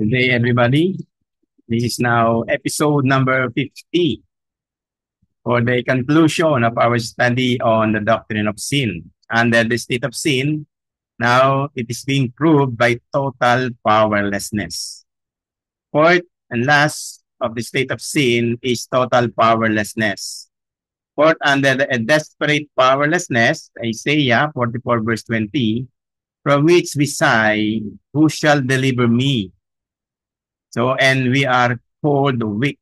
Good day, everybody. This is now episode number 50 for the conclusion of our study on the doctrine of sin. Under the state of sin, now it is being proved by total powerlessness. Fourth and last of the state of sin is total powerlessness. Fourth, under the desperate powerlessness, Isaiah 44 verse 20, from which we sigh, who shall deliver me? So, and we are called weak.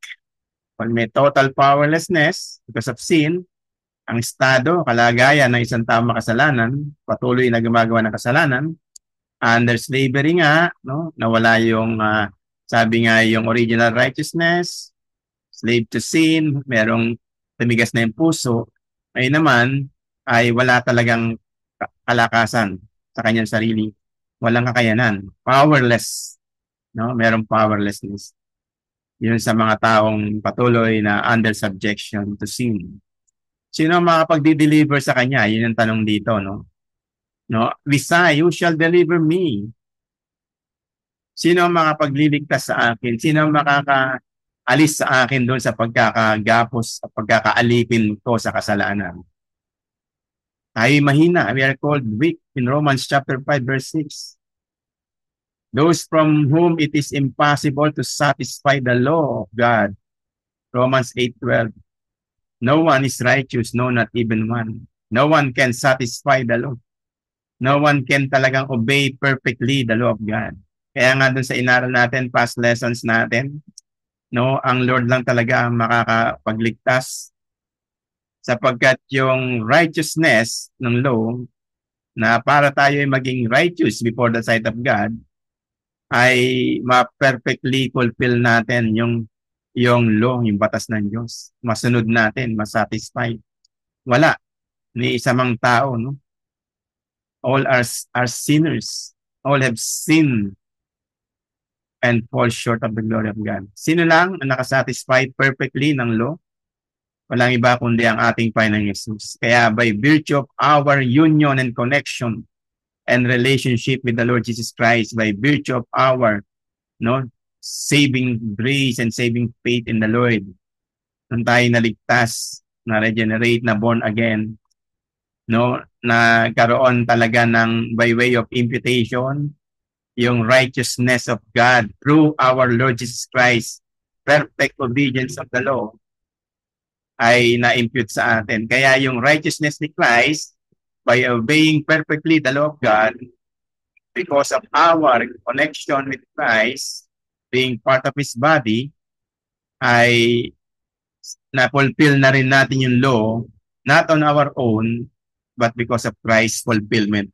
Pag may total powerlessness because of sin, ang estado, kalagayan ng isang taong makasalanan, patuloy na gumagawa ng kasalanan, under slavery nga, no, nawala yung, sabi nga, yung original righteousness, slave to sin, merong tumigas na yung puso, ay naman, ay wala talagang kalakasan sa kanyang sarili. Walang kakayanan. Powerless. No? Merong powerlessness. Yun sa mga taong patuloy na under subjection to sin. Sino ang makapagdi-deliver sa kanya? Yun ang tanong dito, no? No, Visay, who shall deliver me? Sino ang makapagliligtas sa akin? Sino ang makakaalis sa akin doon sa pagkakagapos at pagkakaalipin ko sa kasalanan? Tayo mahina. We are called weak in Romans chapter 5 verse 6. Those from whom it is impossible to satisfy the law of God. Romans 8:12. No one is righteous, no, not even one. No one can satisfy the law. No one can talagang obey perfectly the law of God. Kaya nga dun sa inaral natin, past lessons natin, no, ang Lord lang talaga ang makakapagligtas sapagkat yung righteousness ng law na para tayo ay maging righteous before the sight of God ay ma-perfectly fulfill natin yung law, yung batas ng Diyos. Masunod natin, masatisfy. Wala. Ni isa mang tao, no? All are sinners. All have sinned and fall short of the glory of God. Sino lang ang nakasatisfy perfectly ng law? Walang iba kundi ang ating Panginoong Jesus. Kaya by virtue of our union and connection and relationship with the Lord Jesus Christ, by virtue of our, no, saving grace and saving faith in the Lord, nung tayo naligtas, na regenerate, na born again, no, na karoon talaga ng by way of imputation, yung righteousness of God through our Lord Jesus Christ, perfect obedience of the law, ay na-impute sa atin. Kaya yung righteousness ni Christ, by obeying perfectly the law of God, because of our connection with Christ, being part of His body, ay na-fulfill na rin natin yung law, not on our own, but because of Christ's fulfillment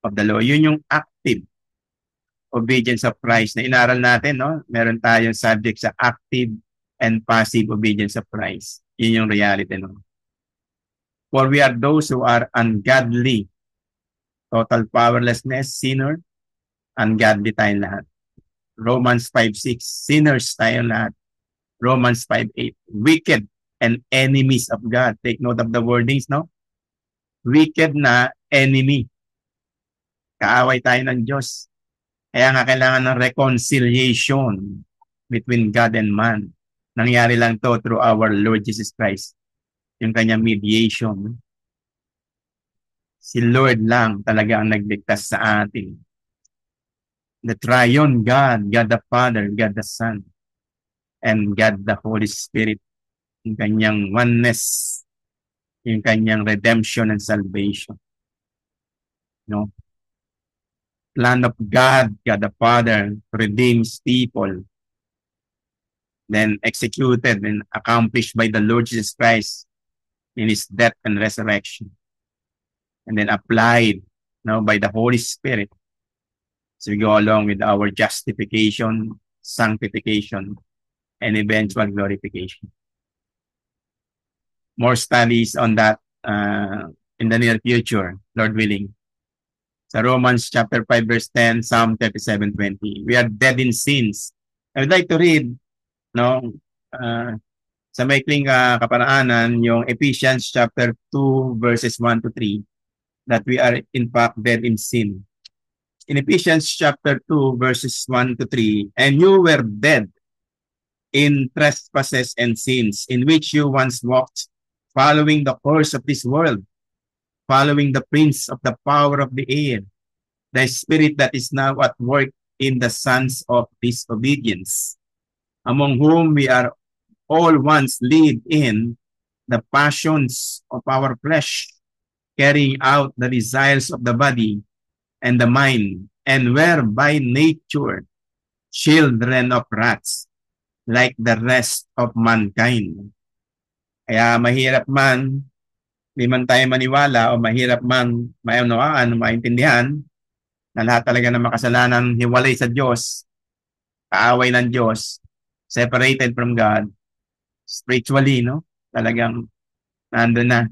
of the law. Yun yung active obedience of Christ na inaral natin, no? Meron tayong subject sa active and passive obedience of Christ. Yun yung reality, no? For we are those who are ungodly, total powerlessness, sinner, ungodly tayong lahat. Romans 5:6, sinners tayong lahat. Romans 5:8, wicked and enemies of God. Take note of the wordings, no? Wicked na enemy. Kaaway tayo ng Diyos. Kaya nga kailangan ng reconciliation between God and man. Nangyari lang to through our Lord Jesus Christ. Yung kanyang mediation. Si Lord lang talaga ang nagligtas sa atin. The triune God, God the Father, God the Son, and God the Holy Spirit. Yung kanyang oneness, yung kanyang redemption and salvation. No? Plan of God, God the Father, redeems people, then executed and accomplished by the Lord Jesus Christ in His death and resurrection, and then applied, no, by the Holy Spirit. So we go along with our justification, sanctification, and eventual glorification. More studies on that in the near future, Lord willing. Sa Romans chapter 5 verse 10, Psalm 37:20. We are dead in sins. I would like to read, no, sa maikling kaparaanan, yung Ephesians chapter 2 verses 1 to 3, that we are in fact dead in sin. in Ephesians chapter 2, verses 1 to 3, and you were dead in trespasses and sins, in which you once walked, following the course of this world, following the prince of the power of the air, the spirit that is now at work in the sons of disobedience, among whom we are all once lived in the passions of our flesh, carrying out the desires of the body and the mind, and were by nature children of wrath, like the rest of mankind. Kaya mahirap man, di man tayo maniwala o mahirap man maunawaan, maintindihan na lahat talaga ng makasalanan hiwalay sa Diyos, kaaway ng Diyos, separated from God, spiritually, no? Talagang nandun na.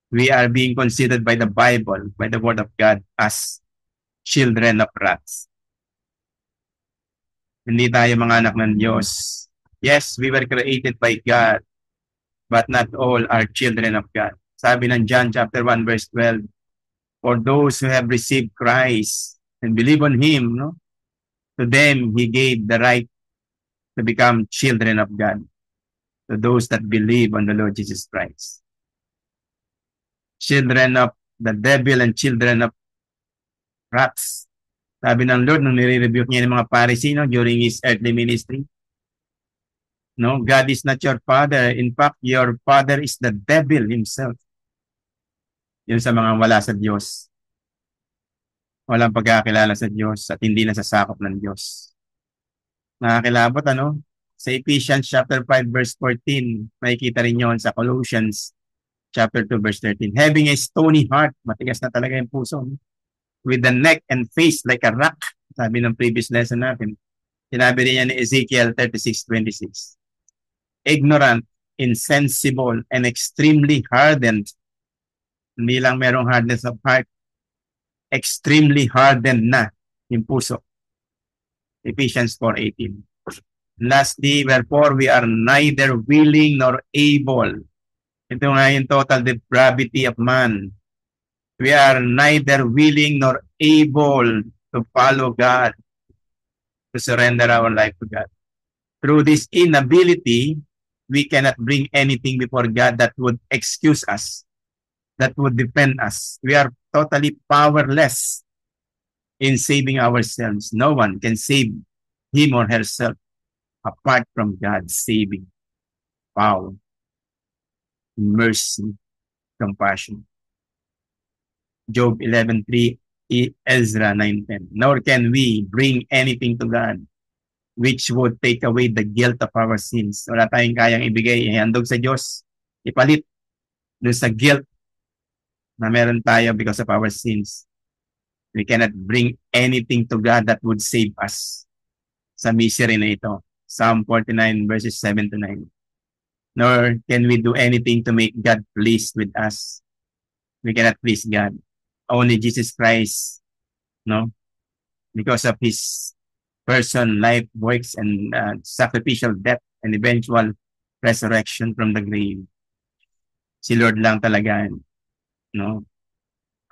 We are being considered by the Bible, by the Word of God, as children of wrath. Hindi tayo mga anak ng Diyos. Yes, we were created by God, but not all are children of God. Sabi ng John chapter 1 verse 12, for those who have received Christ and believe on Him, no, to them He gave the right to become children of God, to those that believe on the Lord Jesus Christ. Children of the devil and children of wrath. Sabi ng Lord nung nire-rebuke niya ng mga Pharisee, no, during His earthly ministry, no, God is not your father. In fact, your father is the devil himself. Yun sa mga wala sa Diyos. Walang pagkakilala sa Diyos at hindi nasasakop ng Diyos. Nakakilabot, ano? Sa Ephesians chapter 5 verse 14, makikita rin yun sa Colossians chapter 2 verse 13. Having a stony heart, matigas na talaga yung puso, no? With the neck and face like a rock, sabi ng previous lesson natin. Sinabi rin niya ni Ezekiel 36:26. Ignorant, insensible, and extremely hardened. Hindi lang merong hardness of heart, extremely hardened na yung puso. Ephesians 4:18. Lastly, wherefore we are neither willing nor able. Ito nga yung total depravity of man. We are neither willing nor able to follow God, to surrender our life to God. Through this inability, we cannot bring anything before God that would excuse us, that would defend us. We are totally powerless in saving ourselves. No one can save him or herself apart from God's saving power, mercy, compassion. Job 11:3, Ezra 9:10. Nor can we bring anything to God which would take away the guilt of our sins. Wala tayong kayang ibigay, ihandog sa Diyos, ipalit doon sa guilt na meron tayo because of our sins. We cannot bring anything to God that would save us sa misery na ito. Psalm 49 verses 7 to 9. Nor can we do anything to make God pleased with us. We cannot please God. Only Jesus Christ, no? Because of His person, life, works, and sacrificial death and eventual resurrection from the grave. Si Lord lang talaga, no?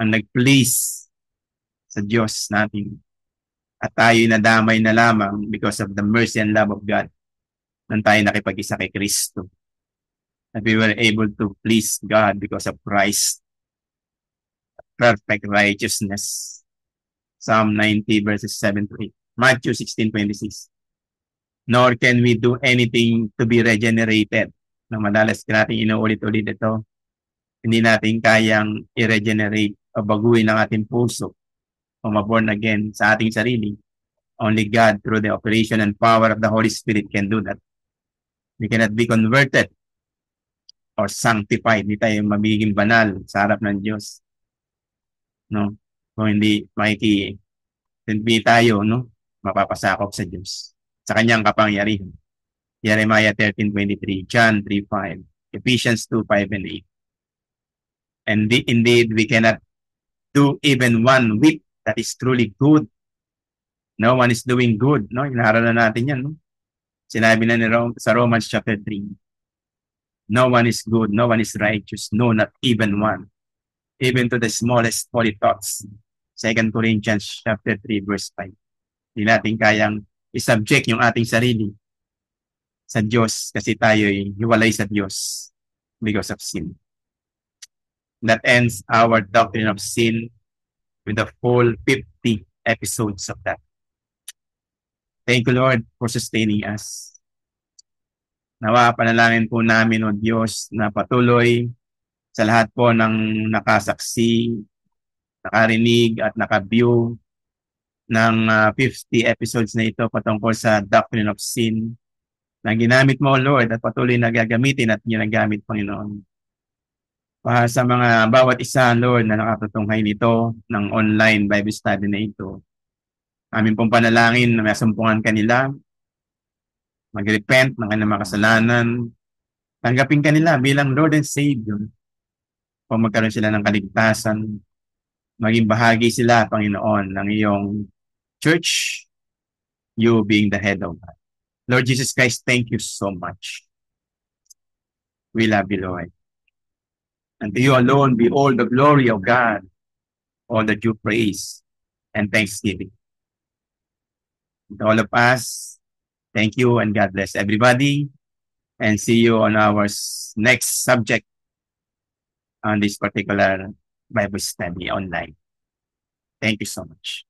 Ang nag-please sa Diyos natin. At tayo nadamay na lamang because of the mercy and love of God nang tayo nakipag-isa kay Kristo. That we were able to please God because of Christ. Perfect righteousness. Psalm 90 verses 7 to 8. Matthew 16:26. Nor can we do anything to be regenerated. Na madalas natin inuulit-ulit ito. Hindi natin kayang i-regenerate o baguhin ang ating puso o ma-born again sa ating sarili. Only God through the operation and power of the Holy Spirit can do that. We cannot be converted or sanctified. Hindi tayo magiging banal sa harap ng Diyos. No? Kung hindi hindi tayo, no, mapapasakop sa Diyos sa kanyang kapangyarihan. Jeremiah 13:23, John 3:5, Ephesians 2:5 and 8. And indeed, we cannot do even one whit that is truly good. No one is doing good, no? Inaralan natin yan, no? Sinabi na ni sa Romans chapter 3. No one is good, no one is righteous, no, not even one. Even to the smallest holy thoughts, 2 Corinthians chapter 3 verse 5. Hindi natin kayang i-subject yung ating sarili sa Diyos kasi tayo'y hiwalay sa Diyos because of sin. That ends our doctrine of sin with the full 50 episodes of that. Thank you, Lord, for sustaining us. Nawa, panalangin po namin, O Diyos, na patuloy sa lahat po ng nakasaksi, nakarinig at nakaview ng 50 episodes na ito patungkol sa Doctrine of Sin na ginamit mo, Lord, at patuloy na gagamitin at ginagamit, Panginoon. Para sa mga bawat isa, Lord, na nakatutunghay nito ng online Bible study na ito, amin pong panalangin na masumpungan kanila, mag-repent ng kanilang mga kasalanan, tanggapin kanila bilang Lord and Savior, kung magkaroon sila ng kaligtasan, maging bahagi sila, Panginoon, ng iyong church, you being the head of that. Lord Jesus Christ, thank you so much. We love you, Lord. And to you alone be all the glory of God, all the due praise and thanksgiving. To all of us, thank you and God bless everybody. And see you on our next subject on this particular Bible study online. Thank you so much.